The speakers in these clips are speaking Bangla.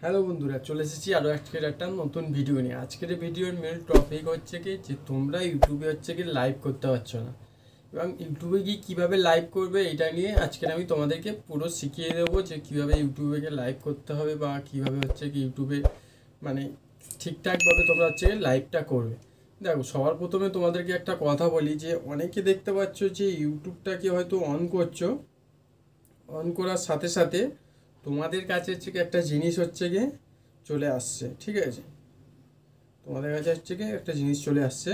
হ্যালো বন্ধুরা, চলে এসেছি আরও একটা নতুন ভিডিও নিয়ে। আজকের ভিডিওর মেন টপিক হচ্ছে কি যে তোমরা ইউটিউবে হচ্ছে কি লাইভ করতে পারছো না, এবং ইউটিউবে গিয়ে কীভাবে লাইভ করবে এটা নিয়ে আজকের আমি তোমাদেরকে পুরো শিখিয়ে দেবো যে কীভাবে ইউটিউবে গিয়ে লাইভ করতে হবে বা কীভাবে হচ্ছে কি ইউটিউবে মানে ঠিকঠাকভাবে তোমরা হচ্ছে লাইভটা করবে। দেখো, সবার প্রথমে তোমাদেরকে একটা কথা বলি যে অনেকে দেখতে পাচ্ছ যে ইউটিউবটাকে হয়তো অন করছো, অন করার সাথে সাথে তোমাদের কাছে হচ্ছে কি একটা জিনিস হচ্ছে গিয়ে চলে আসছে, ঠিক আছে? তোমাদের কাছে হচ্ছে কি একটা জিনিস চলে আসছে,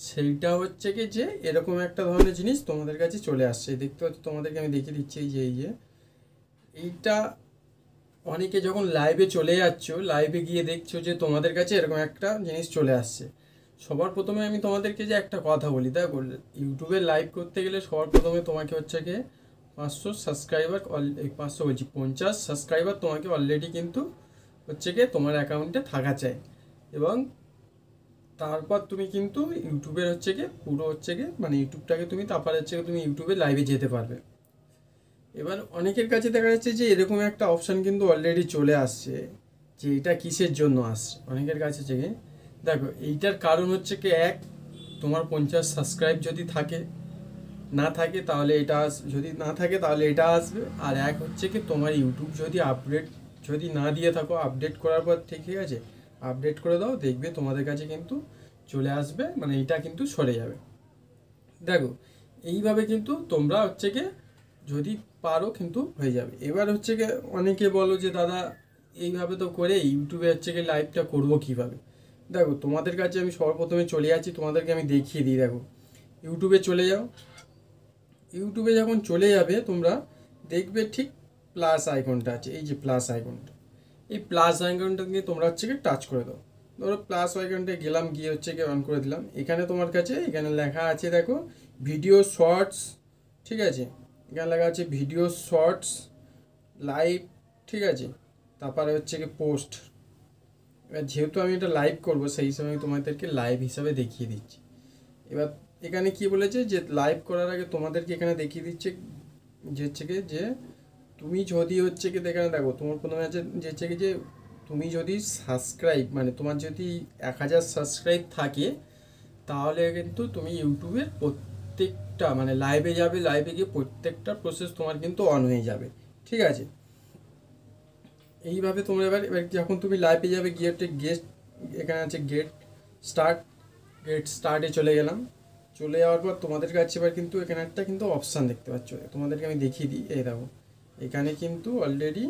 সেইটা হচ্ছে কি যে এরকম একটা ধরনের জিনিস তোমাদের কাছে চলে আসছে। দেখতে পাচ্ছ, তোমাদেরকে আমি দেখিয়ে দিচ্ছি এই যে এইটা। অনেকে যখন লাইভে চলে যাচ্ছ, লাইভে গিয়ে দেখছো যে তোমাদের কাছে এরকম একটা জিনিস চলে আসছে। সবার প্রথমে আমি তোমাদেরকে যে একটা কথা বলি, দেখো ইউটিউবে লাইভ করতে গেলে সবার প্রথমে তোমাকে হচ্ছে গিয়ে 500 সাবস্ক্রাইবার, 500 বলছি 50 সাবস্ক্রাইবার তোমাকে অলরেডি কিন্তু হচ্ছে গিয়ে তোমার অ্যাকাউন্টে থাকা চাই। এবং তারপর তুমি কিন্তু ইউটিউবের হচ্ছে গিয়ে পুরো হচ্ছে গিয়ে মানে ইউটিউবটাকে তুমি তারপর হচ্ছে গিয়ে তুমি ইউটিউবে লাইভে যেতে পারবে। এবার অনেকের কাছে দেখা যাচ্ছে যে এরকম একটা অপশান কিন্তু অলরেডি চলে আসছে, যে এটা কিসের জন্য আসছে অনেকের কাছে থেকে। দেখো, এইটার কারণ হচ্ছে কি, এক, তোমার 50 সাবস্ক্রাইব যদি থাকে, না থাকে তাহলে এটা যদি না থাকে তাহলে এটা আসবে। আর এক হচ্ছে কি, তোমার ইউটিউব যদি আপডেট যদি না দিয়ে থাকো, আপডেট করার পর ঠিক আছে আপডেট করে দাও, দেখবে তোমাদের কাছে কিন্তু চলে আসবে, মানে এটা কিন্তু সরে যাবে। দেখো, এইভাবে কিন্তু তোমরা হচ্ছে কি যদি পারো কিন্তু হয়ে যাবে। এবার হচ্ছে কি, অনেকে বলো যে দাদা এইভাবে তো করে ইউটিউবে হচ্ছে কি লাইভটা করবো কীভাবে। দেখো, তোমাদের কাছে আমি সর্বপ্রথমে চলে যাচ্ছি, তোমাদেরকে আমি দেখিয়ে দিই। দেখো, ইউটিউবে চলে যাও। ইউটিউবে যখন চলে যাবে তোমরা দেখবে ঠিক প্লাস আইকনটা আছে, এই যে প্লাস আইকনটা, এই প্লাস আইকনটাকে তোমরা হচ্ছে কি টাচ করে দাও। ধরো প্লাস আইকনটা গেলাম, গিয়ে হচ্ছে কি অন করে দিলাম। এখানে তোমার কাছে এখানে লেখা আছে, দেখো ভিডিও শর্টস, ঠিক আছে? এখানে লেখা আছে ভিডিও শর্টস লাইভ, ঠিক আছে? তারপরে হচ্ছে কি পোস্ট। এবার যেহেতু আমি এটা লাইভ করবো, সেই হিসাবে আমি তোমাদেরকে লাইভ হিসাবে দেখিয়ে দিচ্ছি। এবার এখানে কি বলেছে যে লাইভ করার আগে তোমাদেরকে এখানে দেখিয়ে দিচ্ছে যে হচ্ছে কি যে তুমি যদি হচ্ছে কি, এখানে দেখো তোমার প্রথমে আছে যে হচ্ছে কি যে তুমি যদি সাবস্ক্রাইব মানে তোমার যদি 1000 সাবস্ক্রাইব থাকে, তাহলে কিন্তু তুমি ইউটিউবের প্রত্যেকটা মানে লাইভে যাবে, লাইভে গিয়ে প্রত্যেকটা প্রসেস তোমার কিন্তু অন হয়ে যাবে, ঠিক আছে? এইভাবে তোমরা এবার এবার যখন তুমি লাইভে যাবে, গিয়ে গেট, এখানে আছে গেট স্টার্ট, গেট স্টার্টে চলে গেলাম। চলে যাওয়ার পর তোমাদের কাছে এবার কিন্তু এখানে একটা কিন্তু অপশান দেখতে পাচ্ছ, তোমাদেরকে আমি দেখিয়ে দিই। এই দেখো, এখানে কিন্তু অলরেডি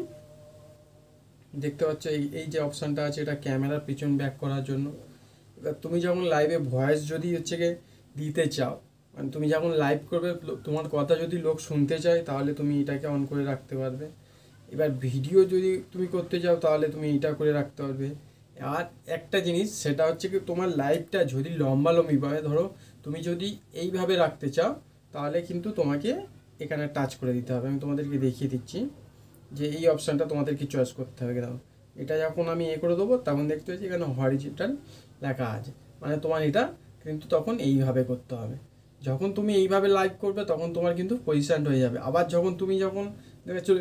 দেখতে পাচ্ছ এই এই যে অপশানটা আছে, এটা ক্যামেরার পিছন ব্যাক করার জন্য। এবার তুমি যখন লাইভে ভয়েস যদি হচ্ছে গিয়ে দিতে চাও, মানে তুমি যখন লাইভ করবে, তোমার কথা যদি লোক শুনতে চায়, তাহলে তুমি এটাকে অন করে রাখতে পারবে। এবার ভিডিও যদি তুমি করতে চাও, তাহলে তুমি এটা করে রাখতে পারবে। আর একটা জিনিস, সেটা হচ্ছে কি, তোমার লাইভটা যদি লম্বালম্বিভাবে ধরো তুমি যদি এইভাবে রাখতে চাও, তাহলে কিন্তু তোমাকে এখানে টাচ করে দিতে হবে। আমি তোমাদেরকে দেখিয়ে দিচ্ছি যে এই অপশানটা তোমাদেরকে চয়েস করতে হবে। দাও, এটা যখন আমি করে দেবো, তখন দেখতে পাচ্ছি এখানে হরিজন্টাল লেখা আছে, মানে তোমার এটা কিন্তু তখন এইভাবে করতে হবে। যখন তুমি এইভাবে লাইভ করবে, তখন তোমার কিন্তু পজিশান হয়ে যাবে। আবার যখন তুমি দেখো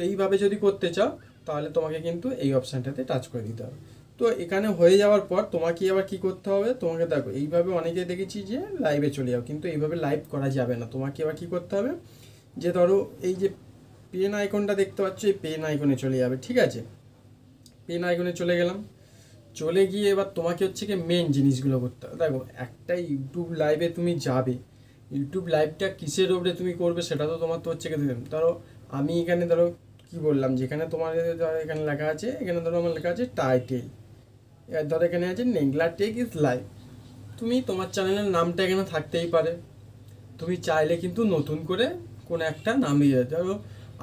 এইভাবে যদি করতে চাও, তাহলে তোমাকে কিন্তু এই অপশানটাতে টাচ করে দিতে হবে। তো এখানে হয়ে যাওয়ার পর তোমাকে আবার কি করতে হবে, তোমাকে দেখো এইভাবে অনেকে দেখেছি যে লাইভে চলে যাও, কিন্তু এইভাবে লাইভ করা যাবে না। তোমাকে এবার কী করতে হবে, যে ধরো এই যে পেন আইকনটা দেখতে পাচ্ছ, এই পেন আইকনে চলে যাবে, ঠিক আছে? পেন আইকনে চলে গেলাম। চলে গিয়ে এবার তোমাকে হচ্ছে কি মেন জিনিসগুলো করতে হবে। দেখো, একটা ইউটিউব লাইভে তুমি যাবে, ইউটিউব লাইভটা কিসের ওপরে তুমি করবে সেটা তো তোমার তো হচ্ছে কি, ধরো আমি এখানে ধরো কি বললাম, যেখানে তোমার ধরো এখানে লেখা আছে, এখানে ধরো আমার লেখা আছে টাইটেল। এবার ধরো এখানে আছে নেংলা টেক ইজ লাইভ। তুমি তোমার চ্যানেলের নামটা এখানে থাকতেই পারে, তুমি চাইলে কিন্তু নতুন করে কোনো একটা নামিয়ে ধরো।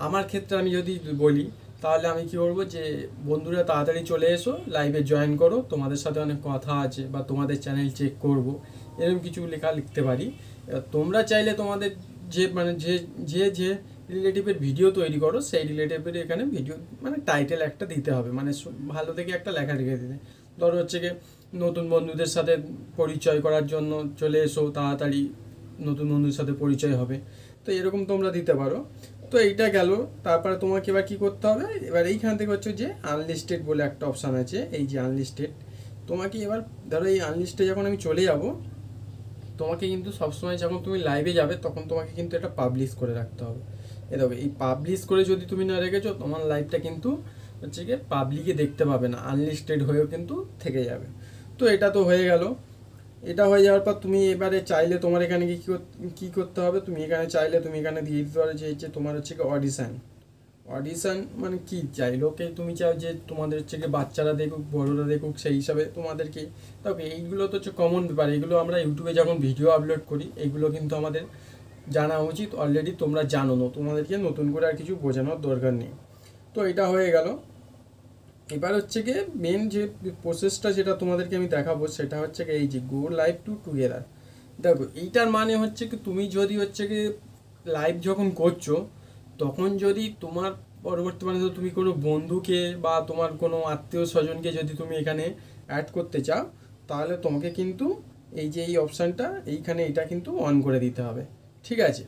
আমার ক্ষেত্রে আমি যদি বলি, তাহলে আমি কী করবো, যে বন্ধুরা তাড়াতাড়ি চলে এসো, লাইভে জয়েন করো, তোমাদের সাথে অনেক কথা আছে, বা তোমাদের চ্যানেল চেক করব, এরকম কিছু লেখা লিখতে পারি। তোমরা চাইলে তোমাদের যে মানে যে যে যে রিলেটিভের ভিডিও তৈরি করো, সেই রিলেটিভের এখানে ভিডিও মানে টাইটেল একটা দিতে হবে, মানে ভালো থেকে একটা লেখা লিখে দিতে। ধরো হচ্ছে গিয়ে নতুন বন্ধুদের সাথে পরিচয় করার জন্য চলে এসো তাড়াতাড়ি, নতুন বন্ধুদের সাথে পরিচয় হবে, তো এরকম তোমরা দিতে পারো। তো এইটা গেল। তারপরে তোমাকে এবার কী করতে হবে, এবার এইখান থেকে হচ্ছে যে আনলিস্টেড বলে একটা অপশান আছে, এই যে আনলিস্টেড। তোমাকে এবার ধরো এই আনলিস্টে যখন আমি চলে যাব, তোমাকে কিন্তু সবসময় যখন তুমি লাইভে যাবে তখন তোমাকে কিন্তু এটা পাবলিশ করে রাখতে হবে। এ দেখো, এই পাবলিশ করে যদি তুমি না রেখেছো, তোমার লাইভটা কিন্তু হচ্ছে গিয়ে পাবলিকে দেখতে পাবে না, আনলিস্টেড হয়েও কিন্তু থেকে যাবে। তো এটা তো হয়ে গেল। এটা হয়ে যাওয়ার পর তুমি এবারে চাইলে তোমার এখানে কী করতে হবে, তুমি এখানে চাইলে তুমি এখানে দিয়ে দিতে পারো যে তোমার হচ্ছে গিয়ে অডিশান। অডিশান মানে কি চাই, লোকে তুমি চাও যে তোমাদের হচ্ছে গিয়ে বাচ্চারা দেখুক, বড়োরা দেখুক, সেই হিসাবে তোমাদেরকে। তবে এইগুলো তো হচ্ছে কমন ব্যাপার, এগুলো আমরা ইউটিউবে যখন ভিডিও আপলোড করি এইগুলো কিন্তু আমাদের জানা উচিত, অলরেডি তোমরা জানো না, তোমাদেরকে নতুন করে আর কিছু বোঝানোর দরকার নেই। তো এটা হয়ে গেল। এবার হচ্ছে গিয়ে মেন যে প্রসেসটা যেটা তোমাদেরকে আমি দেখাবো সেটা হচ্ছে গিয়ে এই যে গো লাইভ টুগেদার। দেখো, এইটার মানে হচ্ছে কি, তুমি যদি হচ্ছে কি লাইভ যখন করছো, তখন যদি তোমার পরবর্তী মানে তুমি কোনো বন্ধুকে বা তোমার কোনো আত্মীয় স্বজনকে যদি তুমি এখানে অ্যাড করতে চাও, তাহলে তোমাকে কিন্তু এই যে এই অপশানটা এইখানে এটা কিন্তু অন করে দিতে হবে। ঠিক আছে,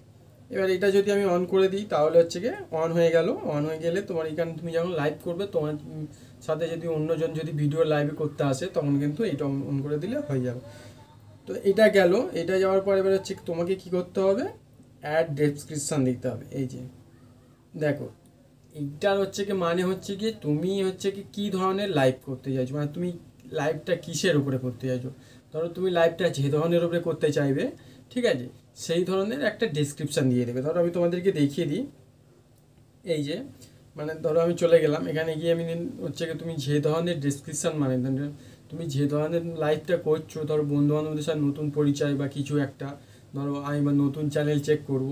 এবার এটা যদি আমি অন করে দিই তাহলে হচ্ছে গিয়ে অন হয়ে গেল। অন হয়ে গেলে তোমার এখানে তুমি যখন লাইভ করবে, তোমার সাথে যদি অন্যজন যদি ভিডিও লাইভে করতে আসে, তখন কিন্তু এটা অন করে দিলে হয়ে যাবে। তো এটা গেল। এটা যাওয়ার পর এবার হচ্ছে তোমাকে কি করতে হবে, অ্যাড ডেসক্রিপশান দিতে হবে। এই যে দেখো, এইটার হচ্ছে কি মানে হচ্ছে কি, তুমি হচ্ছে কি কী ধরনের লাইভ করতে চাইছো, মানে তুমি লাইভটা কিসের উপরে করতে চাইছো। ধরো তুমি লাইভটা যে ধরনের উপরে করতে চাইবে, ঠিক আছে, সেই ধরনের একটা ডেসক্রিপশান দিয়ে দেবে। ধরো আমি তোমাদেরকে দেখিয়ে দিই। এই যে মানে ধরো আমি চলে গেলাম, এখানে গিয়ে আমি হচ্ছে কি তুমি যে ধরনের ডেসক্রিপশান মানে তুমি যে ধরনের লাইভটা করছো, ধরো বন্ধুবান্ধবদের সাথে নতুন পরিচয় বা কিছু একটা, ধরো আমি বা নতুন চ্যানেল চেক করব,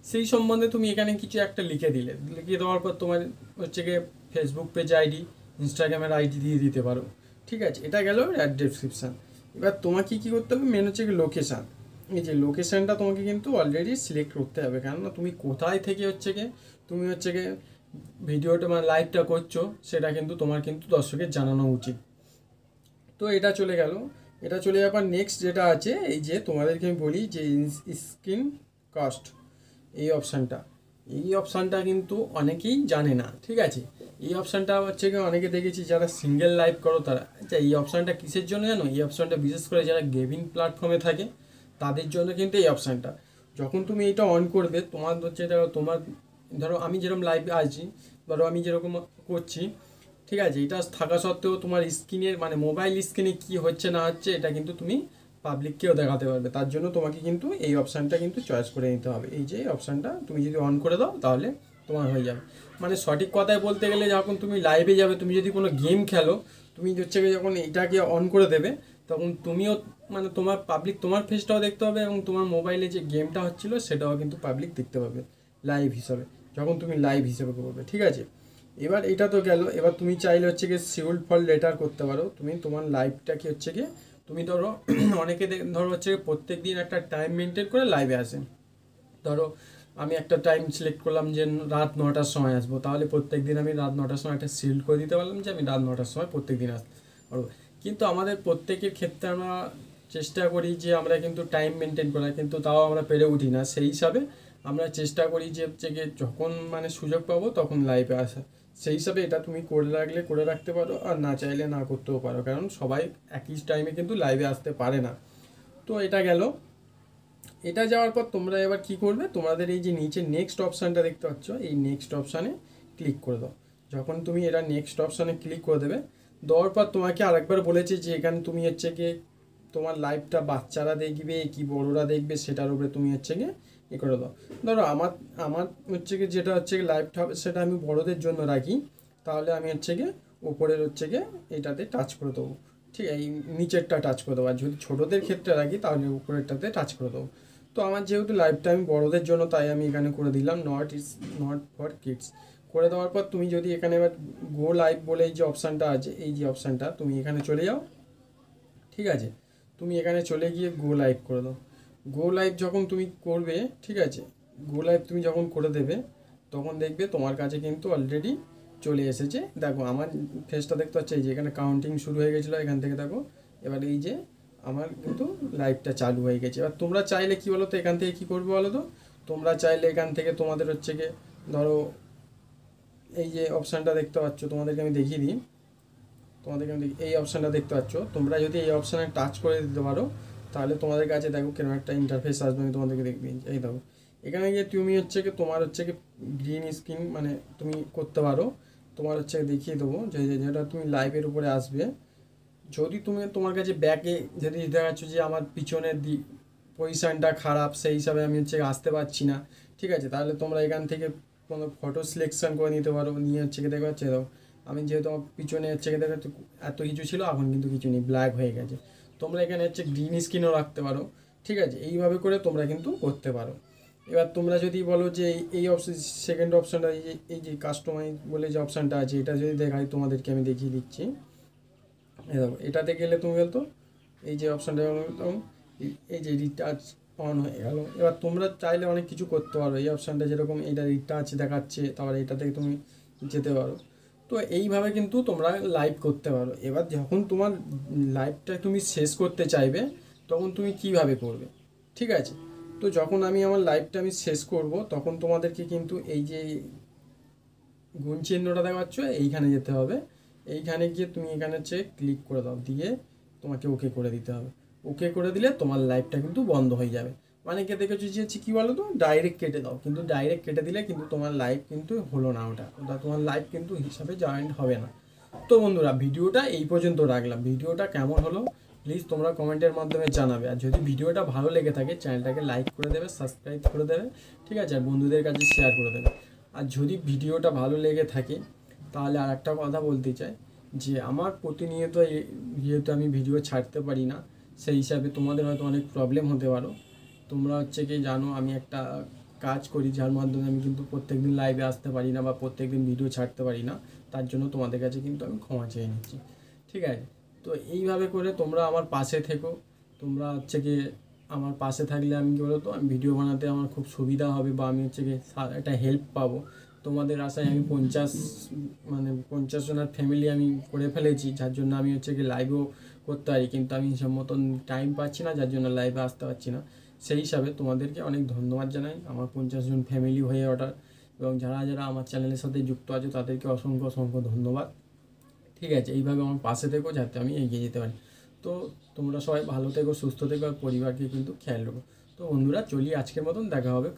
সেই সম্বন্ধে তুমি এখানে কিছু একটা লিখে দিলে, লিখে দেওয়ার পর তোমার হচ্ছে গিয়ে ফেসবুক পেজ আইডি, ইনস্টাগ্রামের আইডি দিয়ে দিতে পারো। ঠিক আছে, এটা গেল অ্যাড ডেসক্রিপশান। এবার তোমাকে কী করতে হবে, মেন হচ্ছে কি লোকেশান। এই যে লোকেশানটা তোমাকে কিন্তু অলরেডি সিলেক্ট করতে হবে, কেননা তুমি কোথায় থেকে হচ্ছে গিয়ে তুমি হচ্ছে গিয়ে ভিডিওটা মানে লাইভটা করছো, সেটা কিন্তু তোমার কিন্তু দর্শকের জানানো উচিত। তো এটা চলে গেল। এটা চলে যাওয়ার পর নেক্সট যেটা আছে, এই যে তোমাদেরকে আমি বলি যে স্ক্রিন কাস্ট, এই অপশানটা, এই অপশানটা কিন্তু অনেকেই জানে না। ঠিক আছে, এই অপশানটা হচ্ছে কি অনেকে দেখেছি যারা সিঙ্গেল লাইভ করো তারা। আচ্ছা, এই অপশানটা কিসের জন্য জানো, এই অপশানটা বিশেষ করে যারা গেমিং প্ল্যাটফর্মে থাকে তাদের জন্য কিন্তু এই অপশানটা। যখন তুমি এটা অন করবে, তোমার হচ্ছে তোমার ধরো আমি যেরকম লাইভে আছি, ধরো আমি যেরকম করছি, ঠিক আছে, এটা থাকা সত্ত্বেও তোমার স্ক্রিনের মানে মোবাইল স্ক্রিনে কী হচ্ছে না হচ্ছে এটা কিন্তু তুমি পাবলিককেও দেখাতে পারবে। তার জন্য তোমাকে কিন্তু এই অপশানটা কিন্তু চয়েস করে নিতে হবে। এই যে অপশানটা তুমি যদি অন করে দাও তাহলে তোমার হয়ে যাবে। মানে সঠিক কথায় বলতে গেলে, যখন তুমি লাইভে যাবে, তুমি যদি কোনো গেম খেলো, তুমি হচ্ছে যখন এটাকে অন করে দেবে, তখন তুমিও মানে তোমার পাবলিক তোমার ফেসটাও দেখতে পাবে, এবং তোমার মোবাইলে যে গেমটা হচ্ছিলো সেটাও কিন্তু পাবলিক দেখতে পাবে লাইভ হিসাবে, যখন তুমি লাইভ হিসাবে করবে। ঠিক আছে, এবার এটা তো গেল। এবার তুমি চাইলে হচ্ছে গিয়ে শিডিউল ফর লেটার করতে পারো। তুমি তোমার লাইভটাকে হচ্ছে গিয়ে তুমি ধরো অনেকে ধরো হচ্ছে প্রত্যেক দিন একটা টাইম মেনটেন করে লাইভে আসে। ধরো আমি একটা টাইম সিলেক্ট করলাম যে রাত 9টার সময় আসবো, তাহলে প্রত্যেক দিন আমি রাত 9টার সময় একটা শিডিউল করে দিতে পারলাম যে আমি রাত 9টার সময় প্রত্যেক দিন আসবো। কিন্তু আমাদের প্রত্যেকের ক্ষেত্রে আমরা চেষ্টা করি যে আমরা কিন্তু টাইম মেনটেন করা, কিন্তু তাও আমরা পেরে উঠি না। সেই হিসাবে আমরা চেষ্টা করি যে হচ্ছে গিয়ে যখন মানে সুযোগ পাবো তখন লাইভে আসা। সেই হিসাবে এটা তুমি করে রাখলে করে রাখতে পারো, আর না চাইলে না করতেও পারো, কারণ সবাই একই টাইমে কিন্তু লাইভে আসতে পারে না। তো এটা গেল। এটা যাওয়ার পর তোমরা এবার কি করবে, তোমাদের এই যে নিচে নেক্সট অপশানটা দেখতে পাচ্ছ, এই নেক্সট অপশানে ক্লিক করে দাও। যখন তুমি এটা নেক্সট অপশানে ক্লিক করে দেবে, দেওয়ার পর তোমাকে আরেকবার বলেছে যে এখানে তুমি হচ্ছে গিয়ে তোমার লাইভটা বাচ্চারা দেখবে কি বড়োরা দেখবে সেটার উপরে তুমি হচ্ছে গিয়ে এ করে দাও। ধরো আমার আমার হচ্ছে গিয়ে যেটা হচ্ছে গিয়ে লাইভটা হবে সেটা আমি বড়োদের জন্য রাখি, তাহলে আমি হচ্ছে গিয়ে ওপরের হচ্ছে গিয়ে এটাতে টাচ করে দেবো। ঠিক এই নিচেরটা টাচ করে দেবো, আর যদি ছোটোদের ক্ষেত্রে রাখি তাহলে উপরেরটাতে টাচ করে দেবো। তো আমার যেহেতু লাইভটা আমি বড়োদের জন্য, তাই আমি এখানে করে দিলাম নট ফর কিডস। করে দেওয়ার পর তুমি যদি এখানে এবার গো লাইভ বলে এই যে অপশানটা আছে, এই যে অপশানটা তুমি এখানে চলে যাও। ঠিক আছে, তুমি এখানে চলে গিয়ে গো লাইভ করে দাও। গো লাইভ যখন তুমি করবে, ঠিক আছে, গো লাইভ তুমি যখন করে দেবে, তখন দেখবে তোমার কাছে কিন্তু অলরেডি চলে এসেছে। দেখো আমার ফেসটা দেখতে পাচ্ছি, এই যে এখানে কাউন্টিং শুরু হয়ে গেছিলো, এখান থেকে দেখো এবার এই যে আমার কিন্তু লাইভটা চালু হয়ে গেছে। এবার তোমরা চাইলে কি বলো তো, এখান থেকে কী করবে বলো তো, তোমরা চাইলে এখান থেকে তোমাদের হচ্ছে গিয়ে ধরো এই যে অপশানটা দেখতে পাচ্ছ, তোমাদেরকে আমি দেখিয়ে দিই, এই অপশানটা দেখতে পাচ্ছ, তোমরা যদি এই অপশানে টাচ করে দিতে পারো তাহলে তোমাদের কাছে দেখো কেন একটা ইন্টারফেস আসবে, আমি তোমাদেরকে দেখবি এই দেখো এখানে গিয়ে তুমি হচ্ছে কি তোমার হচ্ছে কি গ্রিন স্ক্রিন মানে তুমি করতে পারো। তোমার হচ্ছে দেখিয়ে দেবো যেটা তুমি লাইভের উপরে আসবে, যদি তুমি তোমার কাছে ব্যাকে যদি দেখাচ্ছ যে আমার পিছনের পজিশানটা খারাপ সেই হিসাবে আমি হচ্ছে আসতে পারছি না, ঠিক আছে, তাহলে তোমরা এখান থেকে কোনো ফটো সিলেকশন করে নিতে পারো, নিয়ে হচ্ছে কি দেখা যাচ্ছে দেখো আমি যেহেতু আমার পিছনে হচ্ছে কি দেখা এত কিছু ছিল এখন কিন্তু কিছু নেই, ব্ল্যাক হয়ে গেছে। তোমরা এখানে হচ্ছে গ্রিন স্ক্রিনও রাখতে পারো, ঠিক আছে, এইভাবে করে তোমরা কিন্তু করতে পারো। এবার তোমরা যদি বলো যে এই অপশন সেকেন্ড অপশানটা এই যে কাস্টমাইজ বলে যে অপশানটা আছে এটা যদি দেখাই তোমাদেরকে আমি দেখিয়ে দিচ্ছি। দেখো এটাতে গেলে তুমি বলতো এই যে অপশানটা এই যে রিচার্জ অন হয়ে গেল। এবার তোমরা চাইলে অনেক কিছু করতে পারো, এই অপশানটা যেরকম এইটা রিচার্জ দেখাচ্ছে তারপরে এটা থেকে তুমি যেতে পারো। তো এইভাবে কিন্তু তোমরা লাইভ করতে পারো। এবার যখন তোমার লাইভটা তুমি শেষ করতে চাইবে তখন তুমি কিভাবে করবে, ঠিক আছে। তো যখন আমি আমার লাইভটা আমি শেষ করব তখন তোমাদেরকে কিন্তু এই যে গুণ চিহ্নটা দেখাচ্ছ এইখানে যেতে হবে, এইখানে গিয়ে তুমি এখানে হচ্ছে ক্লিক করে দাও, দিয়ে তোমাকে ওকে করে দিতে হবে। ওকে করে দিলে তোমার লাইভটা কিন্তু বন্ধ হয়ে যাবে। অনেকে দেখেছি যে কী বলো তো ডাইরেক্ট কেটে দাও, কিন্তু ডাইরেক্ট কেটে দিলে কিন্তু তোমার লাইভ কিন্তু হলো না, ওটা তোমার লাইভ কিন্তু হিসাবে জয়েন্ট হবে না। তো বন্ধুরা ভিডিওটা এই পর্যন্ত রাখলাম, ভিডিওটা কেমন হলো প্লিজ তোমরা কমেন্টের মাধ্যমে জানাবে। আর যদি ভিডিওটা ভালো লেগে থাকে চ্যানেলটাকে লাইক করে দেবে, সাবস্ক্রাইব করে দেবে, ঠিক আছে, আর বন্ধুদের কাছে শেয়ার করে দেবে। আর যদি ভিডিওটা ভালো লেগে থাকে তাহলে আর একটা কথা বলতে চাই যে আমার প্রতিনিয়ত যেহেতু আমি ভিডিও ছাড়তে পারি না সেই হিসাবে তোমাদের হয়তো অনেক প্রবলেম হতে পারো। তোমরা হচ্ছে কি জানো আমি একটা কাজ করি যার মাধ্যমে আমি কিন্তু প্রত্যেকদিন লাইভে আসতে পারি না বা প্রত্যেকদিন ভিডিও ছাড়তে পারি না, তার জন্য তোমাদের কাছে কিন্তু আমি ক্ষমা চেয়ে নিচ্ছি, ঠিক আছে। তো এইভাবে করে তোমরা আমার পাশে থেকো, তোমরা হচ্ছে কি আমার পাশে থাকলে আমি কী বলো তো আমি ভিডিও বানাতে আমার খুব সুবিধা হবে বা আমি হচ্ছে কি একটা হেল্প পাবো। তোমাদের আশায় আমি 50 জনের ফ্যামিলি আমি করে ফেলেছি, যার জন্য আমি হচ্ছে কি লাইভও করতে পারি, কিন্তু আমি সব মতন টাইম পাচ্ছি না যার জন্য লাইভে আসতে পারছি না। সেই হিসাবে তোমাদেরকে অনেক ধন্যবাদ জানাই আমার 50 জন ফ্যামিলি হয়ে ওঠার, এবং যারা যারা আমার চ্যানেলের সাথে যুক্ত আছে তাদেরকে অসংখ্য অসংখ্য ধন্যবাদ, ঠিক আছে। এইভাবে আমার পাশে থেকো যাতে আমি এগিয়ে যেতে পারি। তো তোমরা সবাই ভালো থেকো, সুস্থ থেকো, আর পরিবারকে কিন্তু খেয়াল রাখো। তো বন্ধুরা চলি, আজকের মতন দেখা হবে।